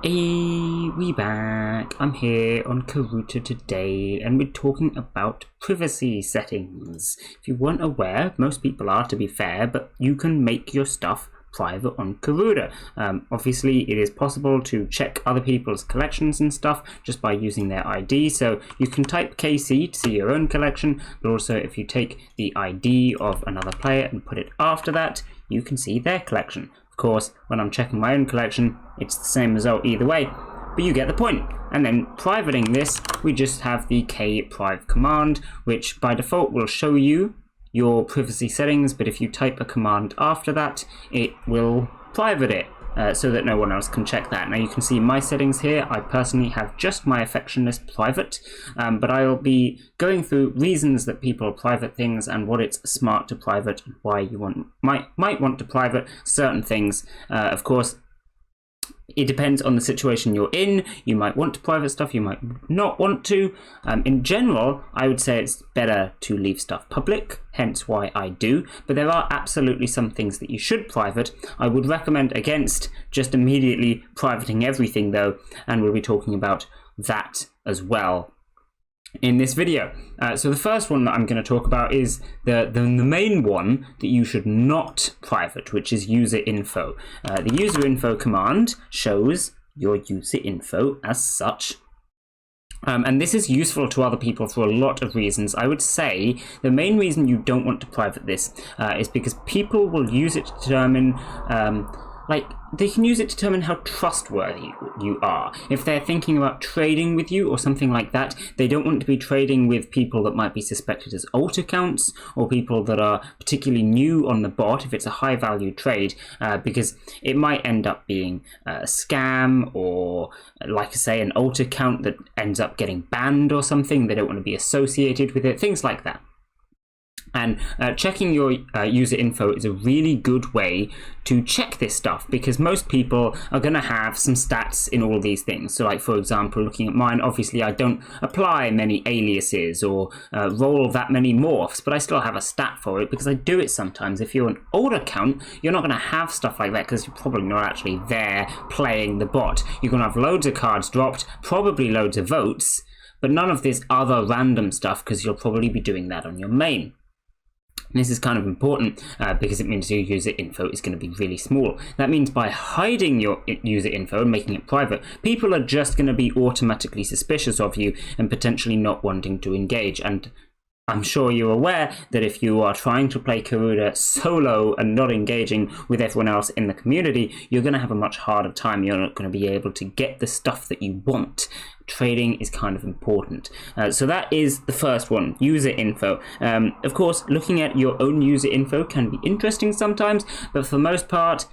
Hey, we back. I'm here on Karuta today, and we're talking about privacy settings. If you weren't aware, most people are, to be fair, but you can make your stuff private on Karuta. Obviously, it is possible to check other people's collections and stuff just by using their ID. So you can type KC to see your own collection, but also if you take the ID of another player and put it after that, you can see their collection. Of course, when I'm checking my own collection, it's the same result either way, but you get the point. And then privating this, we just have the kpriv command, which by default will show you your privacy settings, but if you type a command after that, it will private it so that no one else can check that. Now you can see my settings here. I personally have just my affection list private, but I'll be going through reasons that people private things and what it's smart to private and why you might want to private certain things. Of course, it depends on the situation you're in. You might want to private stuff, you might not want to. In general, I would say it's better to leave stuff public, hence why I do. But there are absolutely some things that you should private. I would recommend against just immediately privating everything though, and we'll be talking about that as well in this video. So the first one that I'm going to talk about is the main one that you should not private, which is user info. The user info command shows your user info as such. And this is useful to other people for a lot of reasons. I would say the main reason you don't want to private this is because people will use it to determine they can use it to determine how trustworthy you are. If they're thinking about trading with you or something like that, they don't want to be trading with people that might be suspected as alt accounts or people that are particularly new on the bot if it's a high value trade, because it might end up being a scam or, like I say, an alt account that ends up getting banned or something. They don't want to be associated with it, things like that. And checking your user info is a really good way to check this stuff, because most people are going to have some stats in all these things. So like, for example, looking at mine, obviously I don't apply many aliases or roll that many morphs, but I still have a stat for it because I do it sometimes. If you're an old account, you're not going to have stuff like that because you're probably not actually there playing the bot. You're going to have loads of cards dropped, probably loads of votes, but none of this other random stuff because you'll probably be doing that on your main. This is kind of important because it means your user info is going to be really small. That means by hiding your user info and making it private, people are just going to be automatically suspicious of you and potentially not wanting to engage. And I'm sure you're aware that if you are trying to play Karuta solo and not engaging with everyone else in the community, you're going to have a much harder time. You're not going to be able to get the stuff that you want. Trading is kind of important. So that is the first one, user info. Of course, looking at your own user info can be interesting sometimes, but for the most part,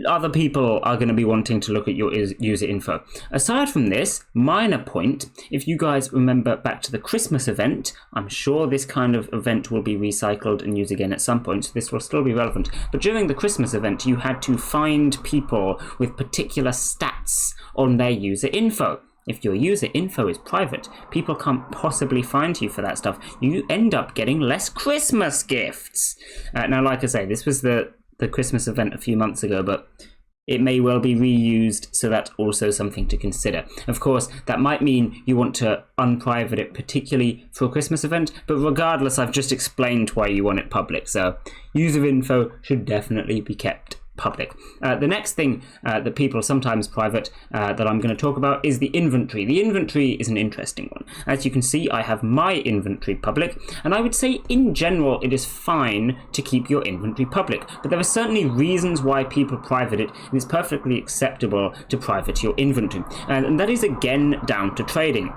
other people are going to be wanting to look at your user info. Aside from this, minor point, if you guys remember back to the Christmas event, I'm sure this kind of event will be recycled and used again at some point, so this will still be relevant. But during the Christmas event, you had to find people with particular stats on their user info. If your user info is private, people can't possibly find you for that stuff. You end up getting less Christmas gifts. Now, like I say, this was the Christmas event a few months ago, but it may well be reused, so that's also something to consider. Of course, that might mean you want to unprivate it, particularly for a Christmas event, but regardless, I've just explained why you want it public, so user info should definitely be kept public. The next thing that people sometimes private that I'm going to talk about is the inventory. The inventory is an interesting one. As you can see, I have my inventory public, and I would say in general it is fine to keep your inventory public, but there are certainly reasons why people private it, and it's perfectly acceptable to private your inventory, and that is again down to trading.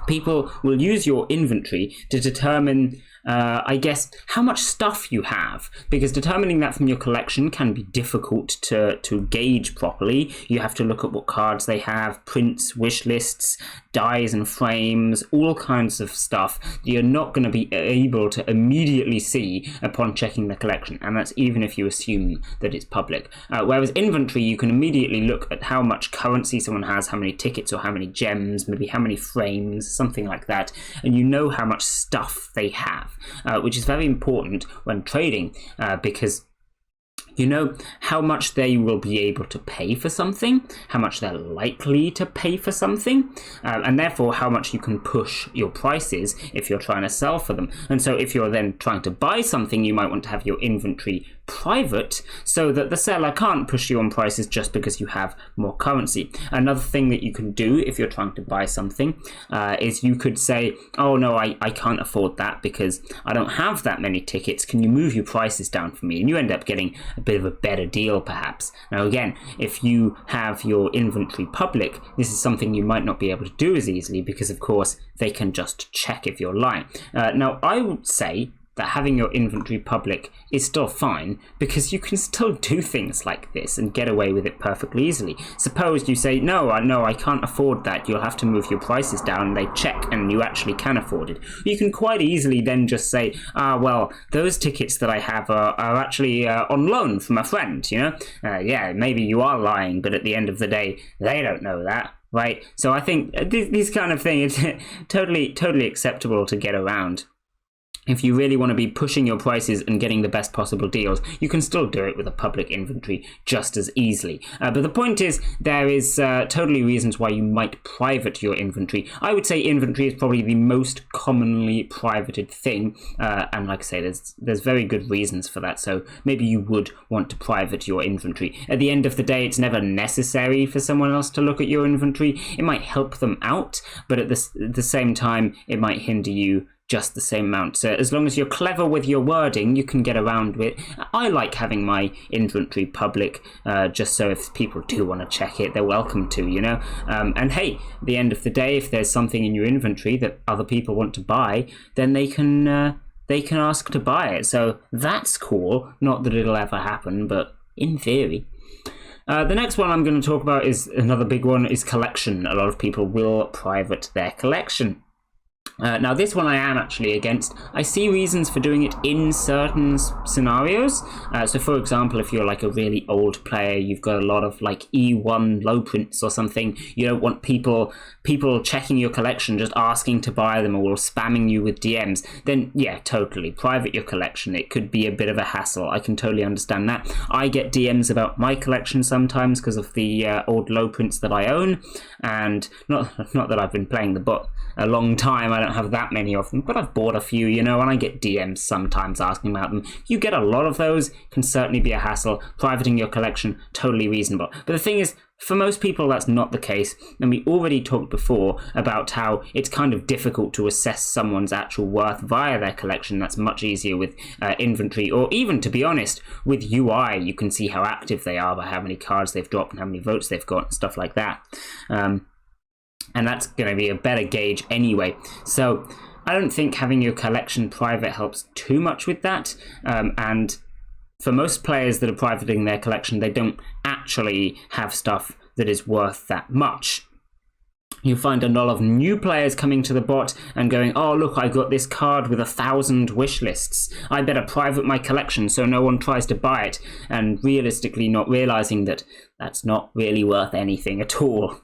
People will use your inventory to determine I guess, how much stuff you have, because determining that from your collection can be difficult to gauge properly. You have to look at what cards they have, prints, wish lists, dies and frames, all kinds of stuff that you're not going to be able to immediately see upon checking the collection, and that's even if you assume that it's public. Whereas inventory, you can immediately look at how much currency someone has, how many tickets or how many gems, maybe how many frames, something like that, and you know how much stuff they have, which is very important when trading, because You know how much they will be able to pay for something, how much they're likely to pay for something, and therefore how much you can push your prices if you're trying to sell for them. And so if you're then trying to buy something, you might want to have your inventory private so that the seller can't push you on prices just because you have more currency. Another thing that you can do if you're trying to buy something is you could say, oh no, I can't afford that because I don't have that many tickets. Can you move your prices down for me? And you end up getting a bit of a better deal perhaps. Now again, if you have your inventory public, this is something you might not be able to do as easily because of course they can just check if you're lying. Now I would say that having your inventory public is still fine because you can still do things like this and get away with it perfectly easily. Suppose you say, no, I can't afford that, you'll have to move your prices down, and they check and you actually can afford it. You can quite easily then just say, well, those tickets that I have are actually on loan from a friend, you know? Yeah, maybe you are lying, but at the end of the day, they don't know that. Right? So I think these kind of things is totally acceptable to get around. If you really want to be pushing your prices and getting the best possible deals, you can still do it with a public inventory just as easily. But the point is, there is totally reasons why you might private your inventory. I would say inventory is probably the most commonly privated thing, and like I say, there's very good reasons for that. So maybe you would want to private your inventory. At the end of the day, it's never necessary for someone else to look at your inventory. It might help them out, but at the same time, it might hinder you just the same amount. So as long as you're clever with your wording, you can get around with it. I like having my inventory public, just so if people do want to check it, they're welcome to, you know. And hey, at the end of the day, if there's something in your inventory that other people want to buy, then they can ask to buy it. So that's cool. Not that it'll ever happen, but in theory. The next one I'm going to talk about is another big one, is collection. A lot of people will private their collection. Now this one I am actually against. I see reasons for doing it in certain scenarios. So for example, if you're like a really old player, you've got a lot of like E1 low prints or something, you don't want people checking your collection, just asking to buy them or spamming you with DMs, then yeah, totally private your collection. It could be a bit of a hassle. I can totally understand that. I get DMs about my collection sometimes because of the old low prints that I own, and not that I've been playing the bot a long time, I don't have that many of them, but I've bought a few, you know, and I get DMs sometimes asking about them. You get a lot of those, can certainly be a hassle. Privating your collection, totally reasonable. But the thing is, for most people, that's not the case. And we already talked before about how it's kind of difficult to assess someone's actual worth via their collection. That's much easier with inventory, or even, to be honest, with UI. You can see how active they are by how many cards they've dropped and how many votes they've got and stuff like that. And that's going to be a better gauge anyway. So I don't think having your collection private helps too much with that. And for most players that are privating their collection, they don't actually have stuff that is worth that much. You find a lot of new players coming to the bot and going, oh look, I got this card with 1,000 wish lists. I better private my collection so no one tries to buy it. And realistically not realizing that that's not really worth anything at all.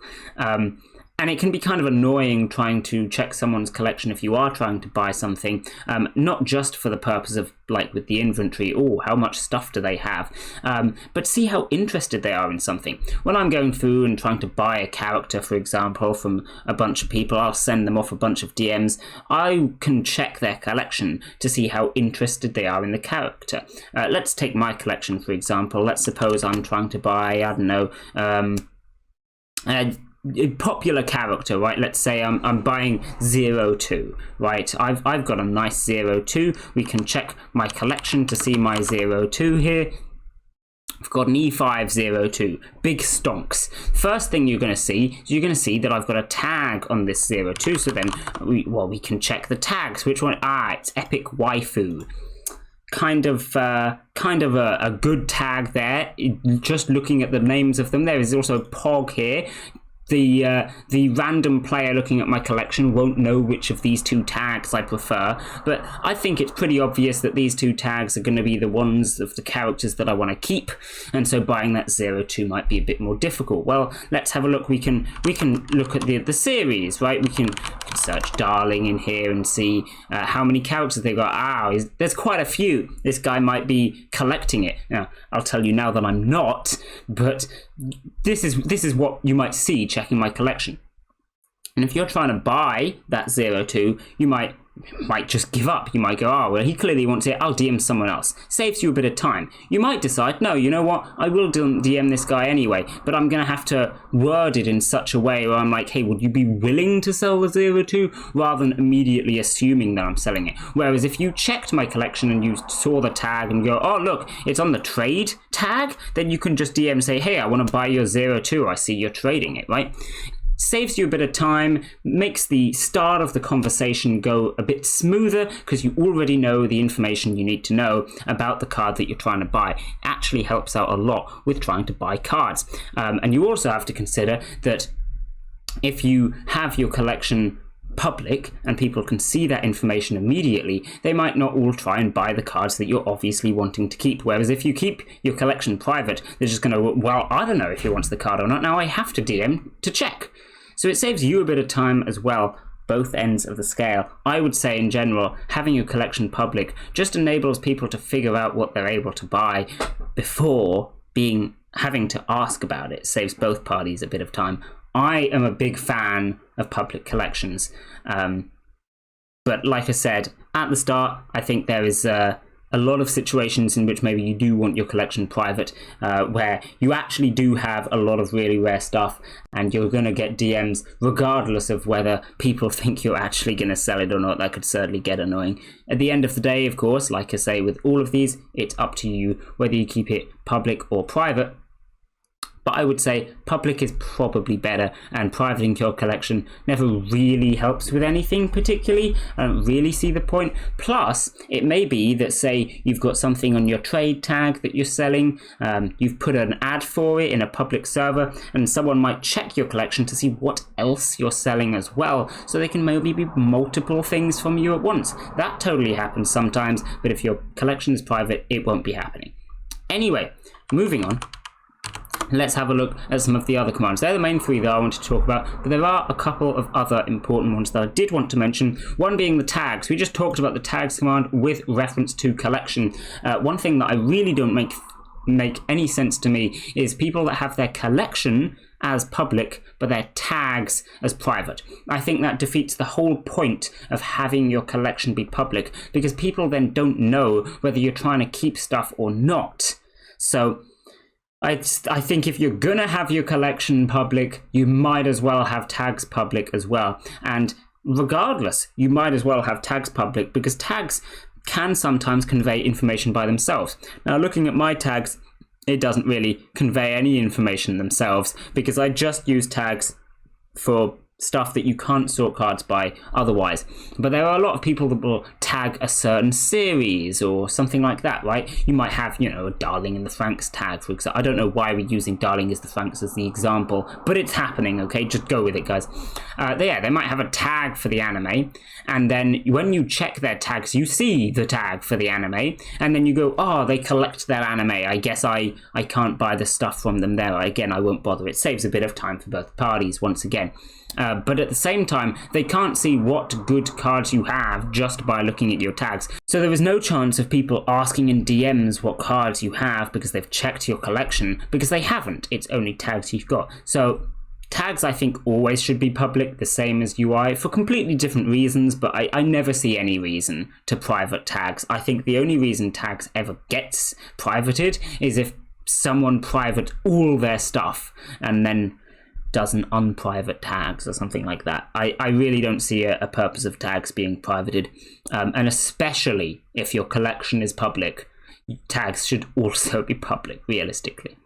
And it can be kind of annoying trying to check someone's collection if you are trying to buy something, not just for the purpose of, like with the inventory, oh, how much stuff do they have, but see how interested they are in something. When I'm going through and trying to buy a character, for example, from a bunch of people, I'll send them off a bunch of DMs. I can check their collection to see how interested they are in the character. Let's take my collection, for example. Let's suppose I'm trying to buy, I don't know, a popular character, right? Let's say I'm buying 02, right? I've got a nice 02. We can check my collection to see my 02 here. I've got an E502, big stonks. First thing you're going to see that I've got a tag on this 02. So then we can check the tags. Which one? It's epic waifu. Kind of a good tag there. Just looking at the names of them, there is also Pog here. the random player looking at my collection won't know which of these two tags I prefer, but I think it's pretty obvious that these two tags are going to be the ones of the characters that I want to keep, and so buying that 02 might be a bit more difficult. Well, let's have a look. We can look at the series, right? We can search Darling in here and see how many characters they got. There's quite a few. This guy might be collecting it. Now, I'll tell you now that I'm not, but this is what you might see checking my collection. And if you're trying to buy that 02, you might just give up. You might go, well, he clearly wants it, I'll DM someone else. Saves you a bit of time. You might decide, no, you know what, I will DM this guy anyway, but I'm going to have to word it in such a way where I'm like, hey, would you be willing to sell the 02? Rather than immediately assuming that I'm selling it. Whereas if you checked my collection and you saw the tag and go, oh, look, it's on the trade tag, then you can just DM and say, hey, I want to buy your 02, I see you're trading it, right? Saves you a bit of time, makes the start of the conversation go a bit smoother because you already know the information you need to know about the card that you're trying to buy. Actually helps out a lot with trying to buy cards. And you also have to consider that if you have your collection public and people can see that information immediately, they might not all try and buy the cards that you're obviously wanting to keep. Whereas if you keep your collection private, they're just going to, well, I don't know if he wants the card or not. Now I have to DM to check. So it saves you a bit of time as well, both ends of the scale. I would say in general, having your collection public just enables people to figure out what they're able to buy before having to ask about it. Saves both parties a bit of time. I am a big fan of public collections. But like I said, at the start, I think there is a lot of situations in which maybe you do want your collection private, where you actually do have a lot of really rare stuff and you're going to get DMs regardless of whether people think you're actually going to sell it or not. That could certainly get annoying. At the end of the day, of course, like I say, with all of these, it's up to you whether you keep it public or private. But I would say public is probably better, and privating your collection never really helps with anything particularly. I don't really see the point. Plus, it may be that, say, you've got something on your trade tag that you're selling, you've put an ad for it in a public server, and someone might check your collection to see what else you're selling as well, so they can maybe be multiple things from you at once. That totally happens sometimes, but if your collection is private, it won't be happening. Anyway, moving on. Let's have a look at some of the other commands. They're the main three that I want to talk about, but there are a couple of other important ones that I did want to mention. One being the tags. We just talked about the tags command with reference to collection. One thing that I really don't make any sense to me is people that have their collection as public but their tags as private. I think that defeats the whole point of having your collection be public, because people then don't know whether you're trying to keep stuff or not. So I think if you're going to have your collection public, you might as well have tags public as well. And regardless, you might as well have tags public, because tags can sometimes convey information by themselves. Now, looking at my tags, it doesn't really convey any information themselves, because I just use tags for stuff that you can't sort cards by otherwise. But there are a lot of people that will tag a certain series or something like that, right? You might have, a Darling in the Franxx tag, for example. I don't know why we're using Darling is the Franxx as the example, but it's happening, okay? Just go with it, guys. They might have a tag for the anime, and then when you check their tags, you see the tag for the anime, and then you go, oh, they collect their anime. I guess I can't buy the stuff from them there. Again, I won't bother. It saves a bit of time for both parties, once again. But at the same time, they can't see what good cards you have just by looking at your tags. So there is no chance of people asking in DMs what cards you have because they've checked your collection, because they haven't. It's only tags you've got. So tags, I think, always should be public, the same as UI, for completely different reasons, but I never see any reason to private tags. I think the only reason tags ever gets privated is if someone private all their stuff and then does an unprivate tags or something like that. I really don't see a purpose of tags being privated, and especially if your collection is public, tags should also be public, realistically.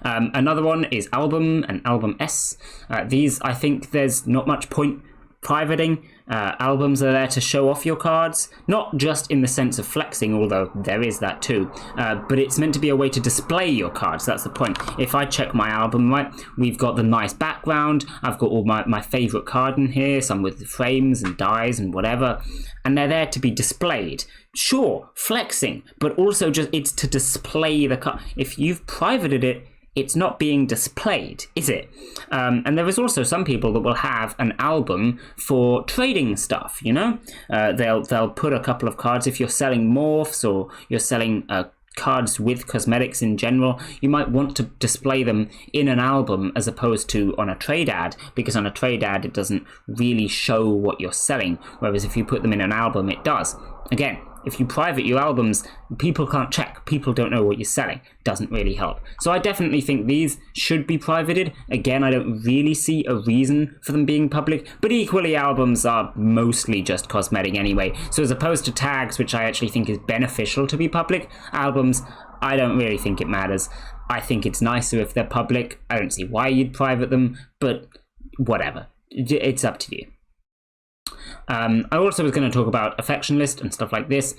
Another one is album and album S. These, I think there's not much point privating. Albums are there to show off your cards, not just in the sense of flexing, although there is that too, but it's meant to be a way to display your cards. That's the point. If I check my album, right, we've got the nice background, I've got all my favourite card in here, some with frames and dies and whatever, and they're there to be displayed. Sure, flexing, but also just it's to display the card. If you've privated it, it's not being displayed, is it? And there is also some people that will have an album for trading stuff, you know? They'll put a couple of cards. If you're selling morphs or you're selling cards with cosmetics in general, you might want to display them in an album as opposed to on a trade ad, because on a trade ad it doesn't really show what you're selling, whereas if you put them in an album it does. Again, if you private your albums, people can't check. People don't know what you're selling. Doesn't really help. So I definitely think these should be privated. Again, I don't really see a reason for them being public, but equally albums are mostly just cosmetic anyway. So as opposed to tags, which I actually think is beneficial to be public, albums, I don't really think it matters. I think it's nicer if they're public. I don't see why you'd private them, but whatever. It's up to you. I also was going to talk about affection list and stuff like this.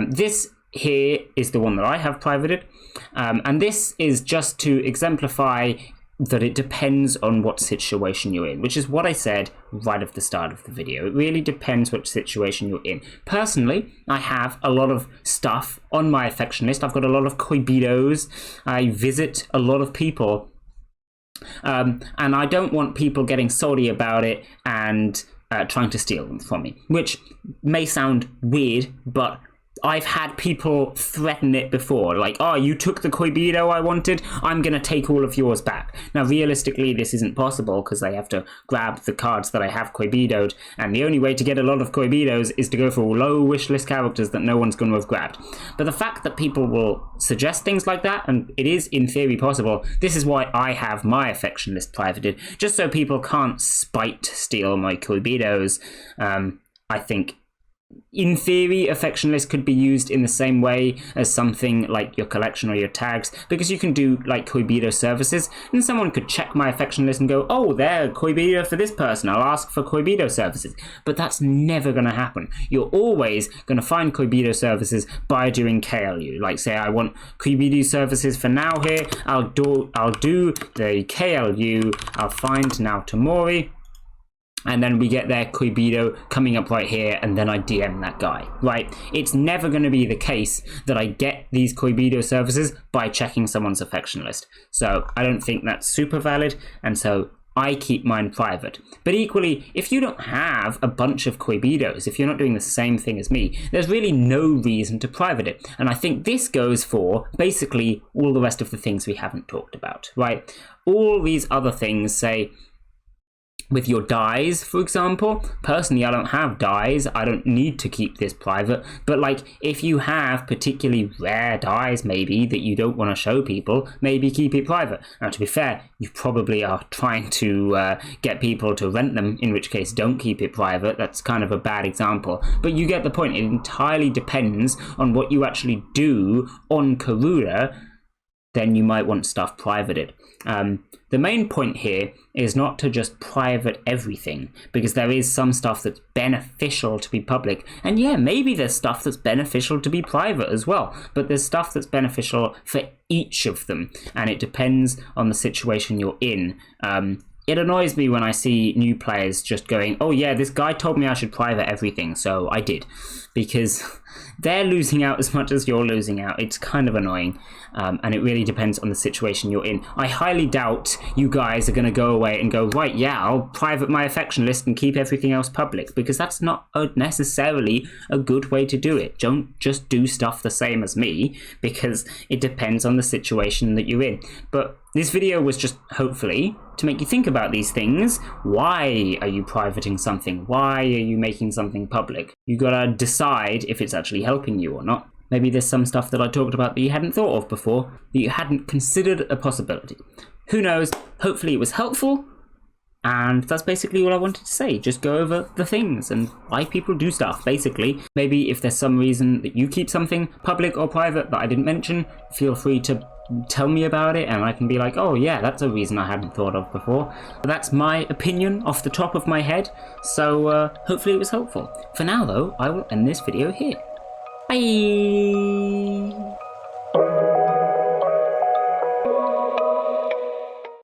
This here is the one that I have privated, and this is just to exemplify that it depends on what situation you're in, which is what I said right at the start of the video. It really depends which situation you're in. Personally, I have a lot of stuff on my affection list. I've got a lot of coibidos. I visit a lot of people, and I don't want people getting salty about it and trying to steal them from me, which may sound weird, but I've had people threaten it before, like, oh, you took the coibido I wanted, I'm going to take all of yours back. Now, realistically, this isn't possible because they have to grab the cards that I have coibidoed, and the only way to get a lot of coibidos is to go for low wishlist characters that no one's going to have grabbed. But the fact that people will suggest things like that, and it is in theory possible, this is why I have my affection list privated, just so people can't spite steal my coibidos. I think in theory, affection list could be used in the same way as something like your collection or your tags, because you can do like coibido services, and someone could check my affection list and go, oh, they're coibido for this person, I'll ask for coibido services. But that's never going to happen. You're always going to find coibido services by doing KLU. Like, say I want coibido services for now here, I'll do the KLU, I'll find Naotomori, and then we get their coibido coming up right here, and then I DM that guy, right? It's never going to be the case that I get these coibido services by checking someone's affection list. So I don't think that's super valid, and so I keep mine private. But equally, if you don't have a bunch of coibidos, if you're not doing the same thing as me, there's really no reason to private it. And I think this goes for basically all the rest of the things we haven't talked about, right? All these other things, say, with your dies, for example, personally I don't have dies, I don't need to keep this private, but like if you have particularly rare dies maybe that you don't want to show people, maybe keep it private. Now, to be fair, you probably are trying to get people to rent them, in which case don't keep it private. That's kind of a bad example, but you get the point. It entirely depends on what you actually do on Karuta. Then you might want stuff privated. The main point here is not to just private everything, because there is some stuff that's beneficial to be public. And yeah, maybe there's stuff that's beneficial to be private as well, but there's stuff that's beneficial for each of them, and it depends on the situation you're in. It annoys me when I see new players just going, oh yeah, this guy told me I should private everything, so I did. Because they're losing out as much as you're losing out. It's kind of annoying, and it really depends on the situation you're in. I highly doubt you guys are going to go away and go, right, yeah, I'll private my affection list and keep everything else public, because that's not necessarily a good way to do it. Don't just do stuff the same as me, because it depends on the situation that you're in. But this video was just, hopefully, to make you think about these things. Why are you privating something? Why are you making something public? You gotta decide if it's actually helping you or not. Maybe there's some stuff that I talked about that you hadn't thought of before, that you hadn't considered a possibility. Who knows? Hopefully it was helpful, And that's basically all I wanted to say. Just go over the things and why people do stuff, basically. Maybe if there's some reason that you keep something public or private that I didn't mention, feel free to tell me about it and I can be like, oh yeah, that's a reason I hadn't thought of before. But that's my opinion off the top of my head, so hopefully it was helpful. For now though, I will end this video here. Bye!